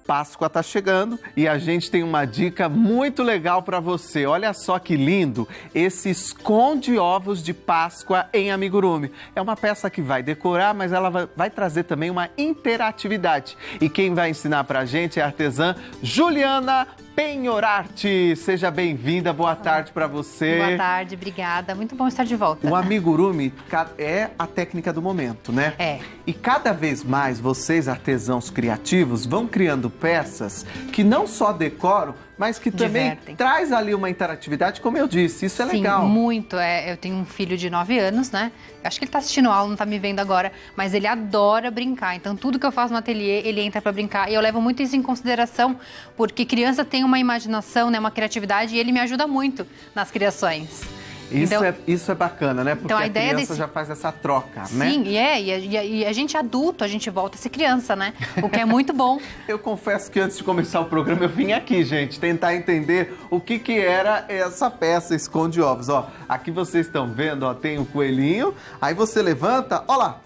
Páscoa tá chegando e a gente tem uma dica muito legal para você. Olha só que lindo, esse esconde ovos de Páscoa em amigurumi. É uma peça que vai decorar, mas ela vai trazer também uma interatividade. E quem vai ensinar pra gente é a artesã Juliana Penhorarte. Seja bem-vinda, boa tarde para você. Boa tarde, obrigada. Muito bom estar de volta. O amigurumi é a técnica do momento, né? É. E cada vez mais vocês, artesãos criativos, vão criando peças que não só decoram, mas que também Divertem. traz ali uma interatividade, como eu disse. Isso é Sim, legal. Muito. Eu tenho um filho de 9 anos, né? Acho que ele tá assistindo aula, não tá me vendo agora, mas ele adora brincar. Então, tudo que eu faço no ateliê, ele entra para brincar. E eu levo muito isso em consideração, porque criança tem uma imaginação, né, uma criatividade, e ele me ajuda muito nas criações. Isso é bacana, né? Porque então, a criança já faz essa troca, né? Sim, e a gente adulto, a gente volta a ser criança, né? O que é muito bom. Eu confesso que antes de começar o programa eu vim aqui, gente, tentar entender o que era essa peça Esconde Ovos. Ó, aqui vocês estão vendo, ó, tem o coelhinho, aí você levanta, ó lá,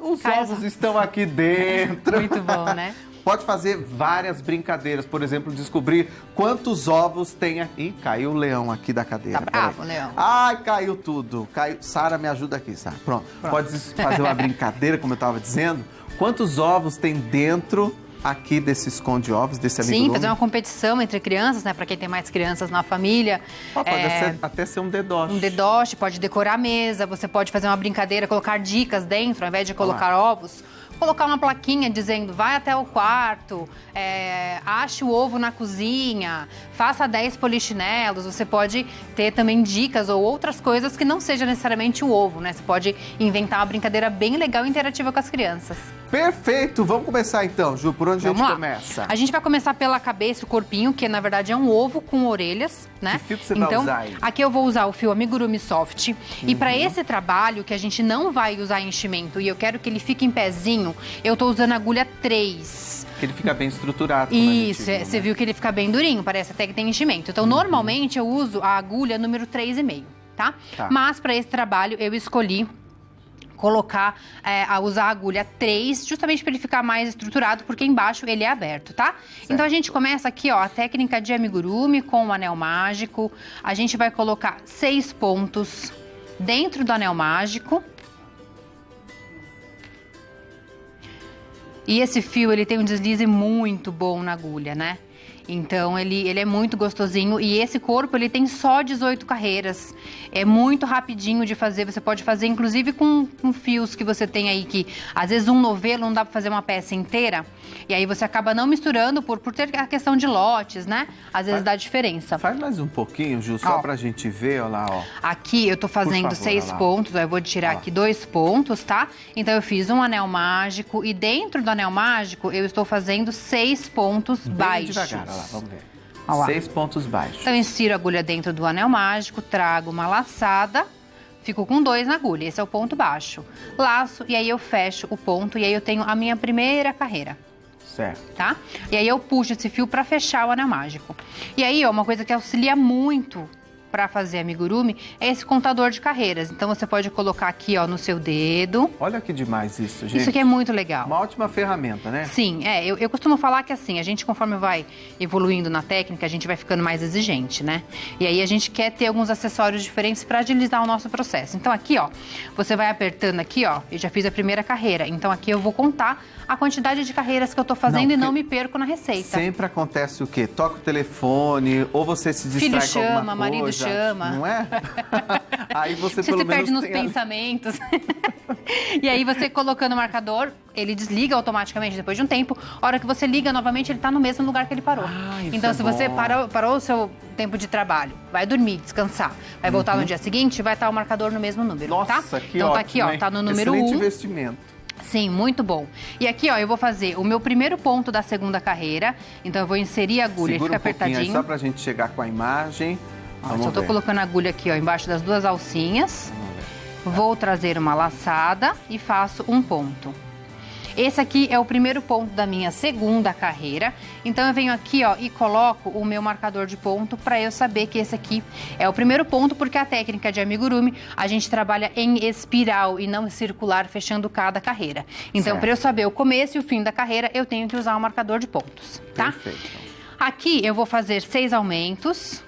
os ovos estão aqui dentro. Muito bom, né? Pode fazer várias brincadeiras, por exemplo, descobrir quantos ovos tem aqui. Ih, caiu o leão aqui da cadeira. Tá bravo, leão. Ai, caiu tudo. Sara, me ajuda aqui, Sara. Pronto. Pode fazer uma brincadeira, como eu estava dizendo. Quantos ovos tem dentro aqui desse esconde ovos, desse amigurumi? Sim, fazer uma competição entre crianças, né? Para quem tem mais crianças na família. Pode até ser um dedoche. Um dedoche, pode decorar a mesa, você pode fazer uma brincadeira, colocar dicas dentro, ao invés de colocar ovos. Colocar uma plaquinha dizendo, vai até o quarto, ache o ovo na cozinha, faça 10 polichinelos. Você pode ter também dicas ou outras coisas que não seja necessariamente o ovo, né? Você pode inventar uma brincadeira bem legal e interativa com as crianças. Perfeito! Vamos começar então, Ju. Por onde Vamos a gente lá. começa? A gente vai começar pela cabeça, o corpinho, que na verdade é um ovo com orelhas, né? Que fio que você vai usar aí? Aqui eu vou usar o fio Amigurumi Soft. E para esse trabalho, que a gente não vai usar enchimento e eu quero que ele fique em pezinho, eu tô usando a agulha 3. Que ele fica bem estruturado. Isso, você viu que ele fica bem durinho, parece até que tem enchimento. Então, normalmente eu uso a agulha número 3,5, tá? Mas para esse trabalho eu escolhi usar a agulha 3, justamente para ele ficar mais estruturado, porque embaixo ele é aberto, tá? Certo. Então a gente começa aqui, ó, a técnica de amigurumi com o anel mágico. A gente vai colocar 6 pontos dentro do anel mágico. E esse fio, ele tem um deslize muito bom na agulha, né? Então, ele é muito gostosinho e esse corpo, ele tem só 18 carreiras. É muito rapidinho de fazer, você pode fazer inclusive com fios que você tem aí, que às vezes um novelo não dá pra fazer uma peça inteira. E aí você acaba não misturando por ter a questão de lotes, né? Às vezes dá diferença. Faz mais um pouquinho, Ju, só pra gente ver, ó lá, ó. Aqui eu tô fazendo 6 pontos, ó, eu vou tirar aqui 2 pontos, tá? Então eu fiz um anel mágico e dentro do anel mágico eu estou fazendo 6 pontos baixos. Devagar, ó lá, vamos ver. 6 pontos baixos. Então eu insiro a agulha dentro do anel mágico, trago uma laçada, fico com 2 na agulha, esse é o ponto baixo. Laço e aí eu fecho o ponto e aí eu tenho a minha primeira carreira. Certo. Tá? E aí eu puxo esse fio pra fechar o anel mágico. E aí, ó, uma coisa que auxilia muito para fazer amigurumi é esse contador de carreiras. Então você pode colocar aqui, ó, no seu dedo. Olha que demais isso, gente. Isso aqui é muito legal. Uma ótima ferramenta, né? Sim, eu costumo falar que assim, a gente conforme vai evoluindo na técnica, a gente vai ficando mais exigente, né? E aí a gente quer ter alguns acessórios diferentes para agilizar o nosso processo. Então aqui, ó, você vai apertando aqui, ó, eu já fiz a primeira carreira. Então aqui eu vou contar a quantidade de carreiras que eu tô fazendo e não me perco na receita. Sempre acontece o quê? Toca o telefone, ou você se distrai Filho com alguma chama, marido coisa, chama. Não é? Aí você se pelo menos perde nos tem pensamentos. E aí você colocando o marcador, ele desliga automaticamente depois de um tempo. A hora que você liga novamente, ele tá no mesmo lugar que ele parou. Então se você parou o seu tempo de trabalho, vai dormir, descansar, vai voltar no dia seguinte, vai estar o marcador no mesmo número, tá? Nossa, que então ótimo, tá aqui, ó, hein? tá no número 1. Excelente investimento. Sim, muito bom. E aqui, ó, eu vou fazer o meu primeiro ponto da segunda carreira. Então eu vou inserir a agulha e fica apertadinho. Só pra gente chegar com a imagem. Ó, só tô colocando a agulha aqui, ó, embaixo das 2 alcinhas. Vou trazer uma laçada e faço um ponto. Esse aqui é o primeiro ponto da minha segunda carreira. Então eu venho aqui, ó, e coloco o meu marcador de ponto para eu saber que esse aqui é o primeiro ponto, porque a técnica de amigurumi, a gente trabalha em espiral e não circular, fechando cada carreira. Então, para eu saber o começo e o fim da carreira, eu tenho que usar o marcador de pontos, tá? Perfeito. Aqui eu vou fazer 6 aumentos.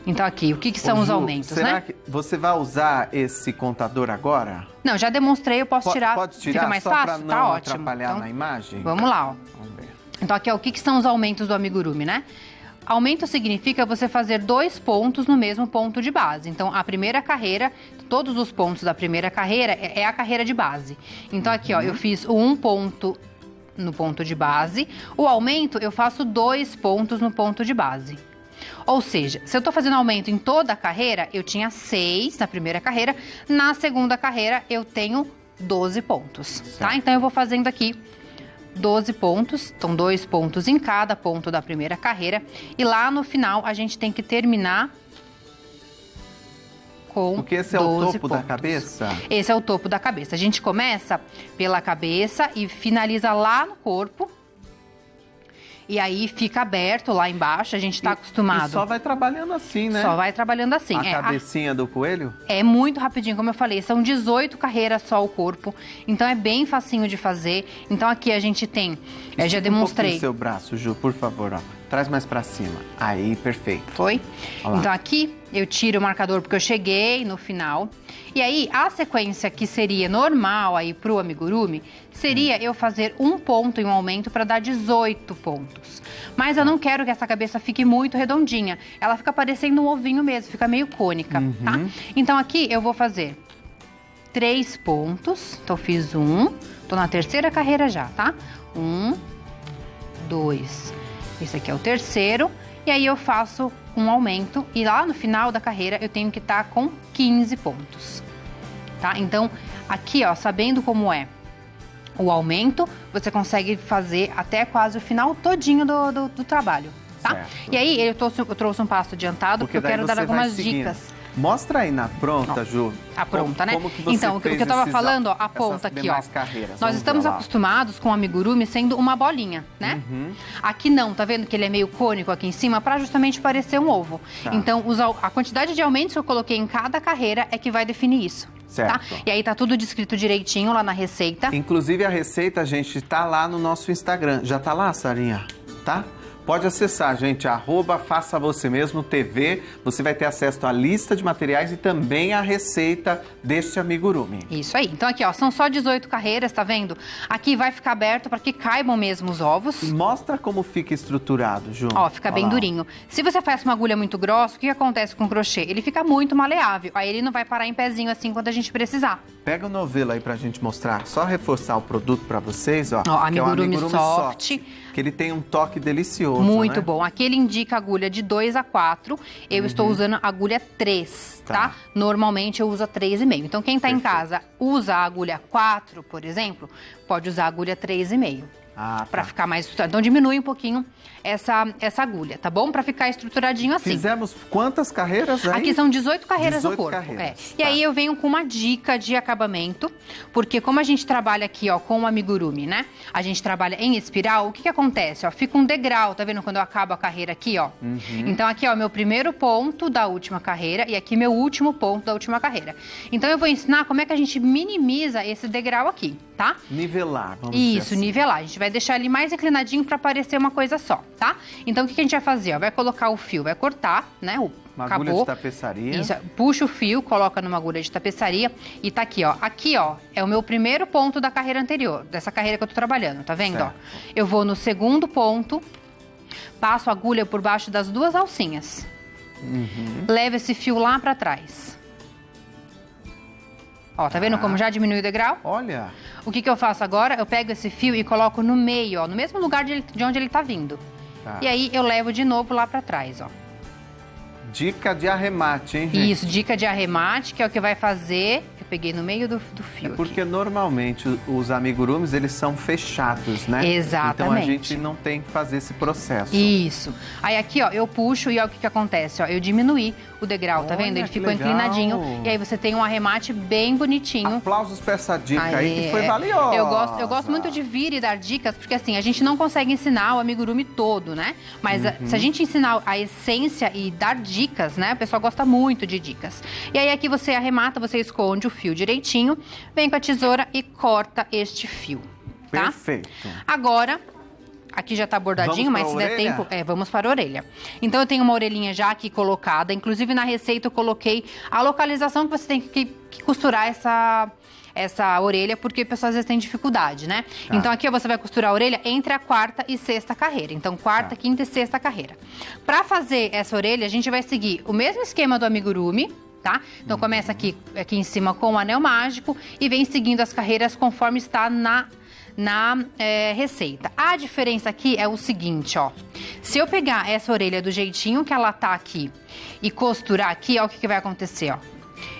Então aqui, o que são os aumentos, será né? que você vai usar esse contador agora? Não, já demonstrei, eu posso tirar. Pode tirar, fica mais só fácil? para não Tá ótimo. atrapalhar Então, na imagem? Vamos lá, ó. Vamos ver. Então aqui, ó, o que são os aumentos do amigurumi, né? Aumento significa você fazer 2 pontos no mesmo ponto de base. Então, a primeira carreira, todos os pontos da primeira carreira é a carreira de base. Então aqui, ó, eu fiz 1 ponto no ponto de base. O aumento, eu faço 2 pontos no ponto de base. Ou seja, se eu tô fazendo aumento em toda a carreira, eu tinha 6 na primeira carreira. Na segunda carreira, eu tenho 12 pontos, tá? Então, eu vou fazendo aqui 12 pontos. Então, 2 pontos em cada ponto da primeira carreira. E lá no final, a gente tem que terminar com 12 Porque esse é o topo pontos. da cabeça? Esse é o topo da cabeça. A gente começa pela cabeça e finaliza lá no corpo. E aí fica aberto lá embaixo, a gente tá acostumado. E só vai trabalhando assim, né? Só vai trabalhando assim. A cabecinha do coelho? É muito rapidinho, como eu falei, são 18 carreiras só o corpo. Então é bem facinho de fazer. Então aqui a gente tem, já demonstrei. Um pouquinho seu braço, Ju, por favor, ó. Traz mais pra cima. Aí, perfeito. Foi? Então aqui eu tiro o marcador porque eu cheguei no final. E aí a sequência que seria normal aí pro amigurumi seria eu fazer 1 ponto em um aumento para dar 18 pontos. Mas eu não quero que essa cabeça fique muito redondinha. Ela fica parecendo um ovinho mesmo, fica meio cônica, tá? Então aqui eu vou fazer 3 pontos. Então fiz 1, tô na terceira carreira já, tá? 1, 2. Esse aqui é o terceiro. E aí eu faço um aumento e lá no final da carreira eu tenho que estar com 15 pontos, tá? Então, aqui, ó, sabendo como é o aumento, você consegue fazer até quase o final todinho do trabalho, tá? Certo. E aí eu trouxe um passo adiantado porque eu quero dar algumas dicas. Mostra aí na pronta, Ju. A pronta, né? Como que você então, o que eu tava falando, ó, a ponta aqui, ó. Nós estamos acostumados com o amigurumi sendo uma bolinha, né? Aqui não, tá vendo que ele é meio cônico aqui em cima, pra justamente parecer um ovo. Tá. Então, a quantidade de aumentos que eu coloquei em cada carreira é que vai definir isso. Certo. Tá? E aí tá tudo descrito direitinho lá na receita. Inclusive a receita, gente, tá lá no nosso Instagram. Já tá lá, Sarinha? Tá? Pode acessar, gente, @faça você mesmo TV. Você vai ter acesso à lista de materiais e também à receita deste amigurumi. Isso aí. Então aqui, ó, são só 18 carreiras, tá vendo? Aqui vai ficar aberto para que caibam mesmo os ovos. E mostra como fica estruturado, Ju. Ó, fica bem durinho. Se você faz uma agulha muito grossa, o que acontece com o crochê? Ele fica muito maleável. Aí ele não vai parar em pezinho assim quando a gente precisar. Pega o novelo aí pra gente mostrar. Só reforçar o produto pra vocês, ó. Ó, que é o amigurumi soft. Que ele tem um toque delicioso, muito né? bom. Aqui ele indica agulha de 2 a 4. Eu estou usando agulha 3, tá? Normalmente eu uso a 3,5. Então quem tá em casa usa a agulha 4, por exemplo, pode usar a agulha 3,5. Pra ficar mais estruturado. Então diminui um pouquinho essa agulha, tá bom? Pra ficar estruturadinho assim. Fizemos quantas carreiras aí? Aqui são 18 carreiras 18 no corpo. carreiras, E aí eu venho com uma dica de acabamento, porque como a gente trabalha aqui, ó, com o amigurumi, né? A gente trabalha em espiral, o que acontece? Ó, fica um degrau, tá vendo quando eu acabo a carreira aqui, ó? Então aqui, ó, meu primeiro ponto da última carreira e aqui meu último ponto da última carreira. Então eu vou ensinar como é que a gente minimiza esse degrau aqui, tá? Nivelar, vamos dizer Isso, assim. nivelar. A gente vai deixar ele mais inclinadinho pra parecer uma coisa só, tá? Então, o que a gente vai fazer? Ó, vai colocar o fio, vai cortar, né? Uma agulha de tapeçaria. Isso, puxa o fio, coloca numa agulha de tapeçaria e tá aqui, ó. Aqui, ó, é o meu primeiro ponto da carreira anterior, dessa carreira que eu tô trabalhando, tá vendo, ó? Eu vou no segundo ponto, passo a agulha por baixo das 2 alcinhas. Levo esse fio lá pra trás. Ó, tá vendo como já diminui o degrau? Olha. O que eu faço agora? Eu pego esse fio e coloco no meio, ó, no mesmo lugar de onde ele tá vindo. E aí eu levo de novo lá pra trás, ó. dica de arremate, hein, gente? Isso, dica de arremate, que é o que vai fazer... Eu peguei no meio do fio porque aqui. normalmente os amigurumis, eles são fechados, né? Exatamente. Então a gente não tem que fazer esse processo. Isso. Aí aqui, ó, eu puxo e olha o que acontece, ó. Eu diminuí o degrau, tá vendo? Ele ficou legal. inclinadinho. E aí você tem um arremate bem bonitinho. Aplausos pra essa dica aí, que foi valiosa. Eu gosto muito de vir e dar dicas, porque assim, a gente não consegue ensinar o amigurumi todo, né? Mas se a gente ensinar a essência e dar dicas, né? O pessoal gosta muito de dicas. E aí aqui você arremata, você esconde o fio direitinho, vem com a tesoura e corta este fio, tá? Perfeito. Agora... Aqui já tá bordadinho, mas se der tempo... vamos para a orelha. Então, eu tenho uma orelhinha já aqui colocada. Inclusive, na receita, eu coloquei a localização que você tem que costurar essa orelha, porque o pessoal às vezes tem dificuldade, né? Tá. Então, aqui você vai costurar a orelha entre a quarta e sexta carreira. Então, quarta, quinta e sexta carreira. Para fazer essa orelha, a gente vai seguir o mesmo esquema do amigurumi, tá? Então, começa aqui em cima com o anel mágico e vem seguindo as carreiras conforme está na receita. A diferença aqui é o seguinte, ó. Se eu pegar essa orelha do jeitinho que ela tá aqui e costurar aqui, ó, o que vai acontecer, ó.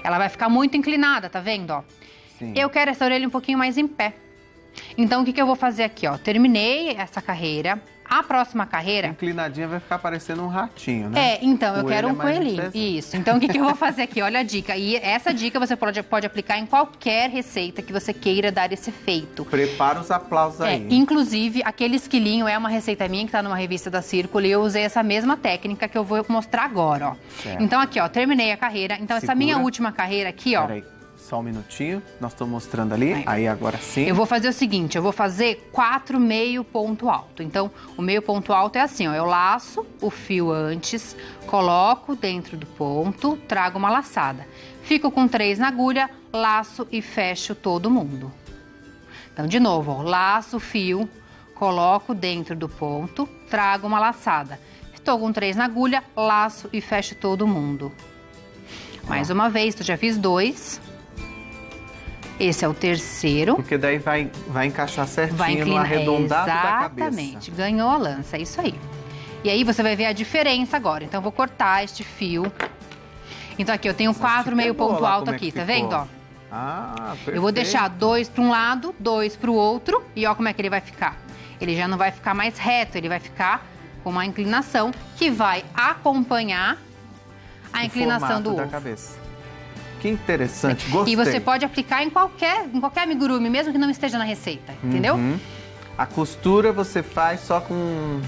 Ela vai ficar muito inclinada, tá vendo, ó? Sim. Eu quero essa orelha um pouquinho mais em pé. Então, o que eu vou fazer aqui, ó? Terminei essa carreira. A próxima carreira... Inclinadinha vai ficar parecendo um ratinho, né? Então, eu quero um mais coelhinho. Isso. Então, o que eu vou fazer aqui? Olha a dica. E essa dica você pode aplicar em qualquer receita que você queira dar esse efeito. Prepara os aplausos aí. Inclusive, aquele esquilinho é uma receita minha que tá numa revista da Círculo e eu usei essa mesma técnica que eu vou mostrar agora, ó. Certo. Então, aqui, ó, terminei a carreira. Então, essa minha última carreira aqui, ó... Peraí, só um minutinho. Nós estamos mostrando ali. Aí, agora sim. Eu vou fazer o seguinte, eu vou fazer 4 meio ponto alto. Então, o meio ponto alto é assim, ó. Eu laço o fio antes, coloco dentro do ponto, trago uma laçada. Fico com 3 na agulha, laço e fecho todo mundo. Então, de novo, ó. Laço o fio, coloco dentro do ponto, trago uma laçada. Estou com 3 na agulha, laço e fecho todo mundo. Mais uma vez, eu já fiz 2. Esse é o terceiro. Porque daí vai encaixar certinho no arredondado da cabeça. Exatamente, ganhou a lança, é isso aí. E aí você vai ver a diferença agora. Então eu vou cortar este fio. Então aqui eu tenho 4 meio ponto alto aqui, tá vendo, ó? Ah, perfeito. Eu vou deixar 2 para um lado, 2 para o outro. E ó como é que ele vai ficar. Ele já não vai ficar mais reto, ele vai ficar com uma inclinação que vai acompanhar a inclinação do ovo. Da cabeça. Que interessante, gostei. E você pode aplicar em qualquer amigurumi, mesmo que não esteja na receita, entendeu? A costura você faz só com...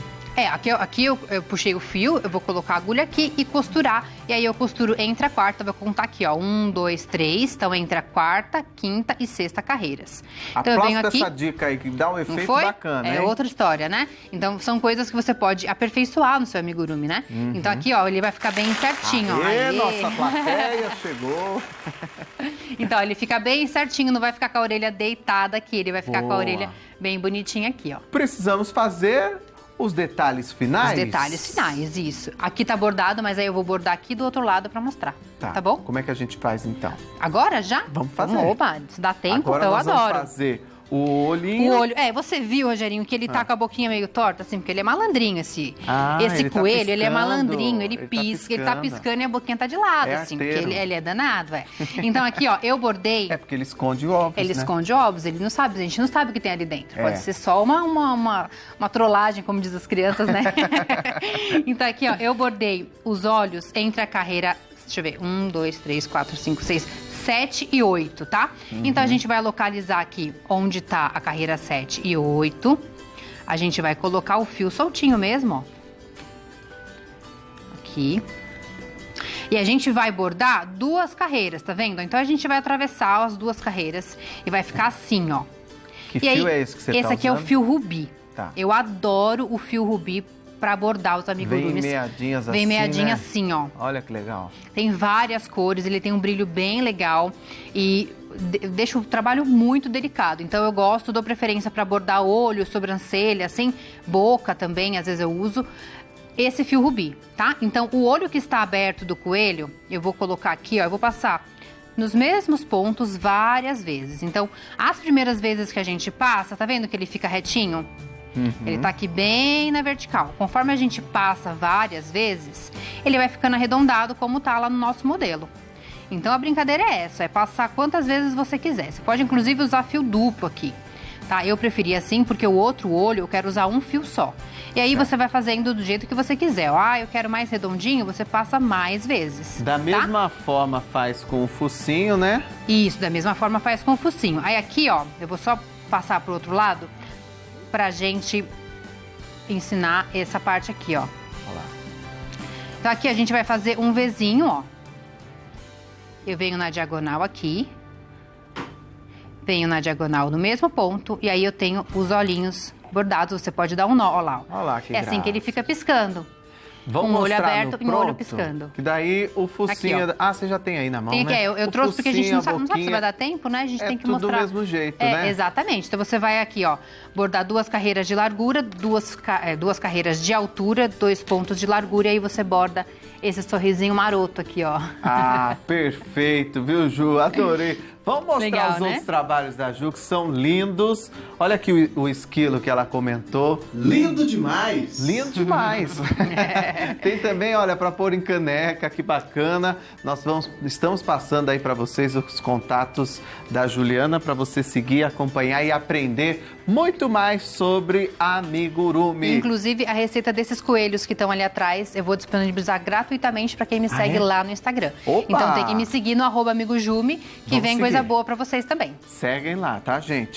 Aqui eu puxei o fio, eu vou colocar a agulha aqui e costurar. E aí eu costuro entre a quarta, vou contar aqui, ó. 1, 2, 3, então entre a quarta, quinta e sexta carreiras. Então eu venho aqui... essa dica aí, que dá um efeito bacana, É outra história, né? Então são coisas que você pode aperfeiçoar no seu amigurumi, né? Então aqui, ó, ele vai ficar bem certinho, ó. Aê, nossa plateia chegou! Então, ele fica bem certinho, não vai ficar com a orelha deitada aqui, ele vai ficar com a orelha bem bonitinha aqui, ó. Precisamos fazer os detalhes finais? Os detalhes finais, isso. Aqui tá bordado, mas aí eu vou bordar aqui do outro lado pra mostrar. Tá bom? Como é que a gente faz então? Agora já? Vamos fazer. Opa, se dá tempo, agora eu nós adoro. Vamos fazer o olhinho. O olho. Você viu, Rogerinho, que ele tá com a boquinha meio torta, assim, porque ele é malandrinho, esse ele tá coelho, ele é piscando, malandrinho, ele pisca, ele tá piscando e a boquinha tá de lado, assim, porque ele é danado, Então aqui, ó, eu bordei. É porque ele esconde ovos, Ele esconde ovos, ele não sabe, a gente não sabe o que tem ali dentro. É. Pode ser só uma trollagem, como diz as crianças, né? Então aqui, ó, eu bordei os olhos entre a carreira, deixa eu ver, 1, 2, 3, 4, 5, 6... 7 e 8, tá? Então, a gente vai localizar aqui onde tá a carreira 7 e 8. A gente vai colocar o fio soltinho mesmo, ó. Aqui. E a gente vai bordar 2 carreiras, tá vendo? Então, a gente vai atravessar as 2 carreiras e vai ficar assim, ó. Que fio é esse que você tá usando? Esse aqui é o fio rubi. Tá. Eu adoro o fio rubi pra bordar os amigurumis. Vem meadinhas assim, Vem meadinha né? assim, ó. Olha que legal. Tem várias cores, ele tem um brilho bem legal e deixa o trabalho muito delicado. Então eu gosto, dou preferência para bordar olho, sobrancelha, assim, boca também, às vezes eu uso esse fio rubi, tá? Então o olho que está aberto do coelho, eu vou colocar aqui, ó, eu vou passar nos mesmos pontos várias vezes. Então, as primeiras vezes que a gente passa, tá vendo que ele fica retinho? Ele tá aqui bem na vertical. Conforme a gente passa várias vezes, ele vai ficando arredondado como tá lá no nosso modelo. Então a brincadeira é essa, é passar quantas vezes você quiser. Você pode inclusive usar fio duplo aqui, tá? Eu preferi assim porque o outro olho eu quero usar um fio só. E aí você vai fazendo do jeito que você quiser. Eu quero mais redondinho, você passa mais vezes. Da mesma forma faz com o focinho, né? Isso, da mesma forma faz com o focinho. Aí aqui, ó, eu vou só passar pro outro lado pra gente ensinar essa parte aqui, ó. Olha lá. Então aqui a gente vai fazer um Vzinho, ó. Eu venho na diagonal aqui. Venho na diagonal no mesmo ponto. E aí eu tenho os olhinhos bordados. Você pode dar um nó, ó lá. Olha lá, que é assim que ele fica piscando. Vamos um olho mostrar aberto e um olho piscando. Que daí o focinho... Aqui, você já tem aí na mão, tem aqui, né? eu trouxe porque a gente não sabe se vai dar tempo, né? A gente tem que mostrar. É tudo do mesmo jeito, né? Exatamente. Então você vai aqui, ó, bordar 2 carreiras de largura, duas carreiras de altura, 2 pontos de largura, e aí você borda esse sorrisinho maroto aqui, ó. Perfeito, viu, Ju? Adorei. Vamos mostrar Legal, os né? outros trabalhos da Ju, que são lindos. Olha aqui o esquilo que ela comentou. Lindo demais! Lindo demais. Tem também, olha, para pôr em caneca, que bacana. Estamos passando aí para vocês os contatos da Juliana para você seguir, acompanhar e aprender muito mais sobre amigurumi. Inclusive, a receita desses coelhos que estão ali atrás, eu vou disponibilizar gratuitamente para quem me segue lá no Instagram. Opa! Então tem que me seguir no @amigojumi, que vem coisa boa para vocês também. Seguem lá, tá, gente?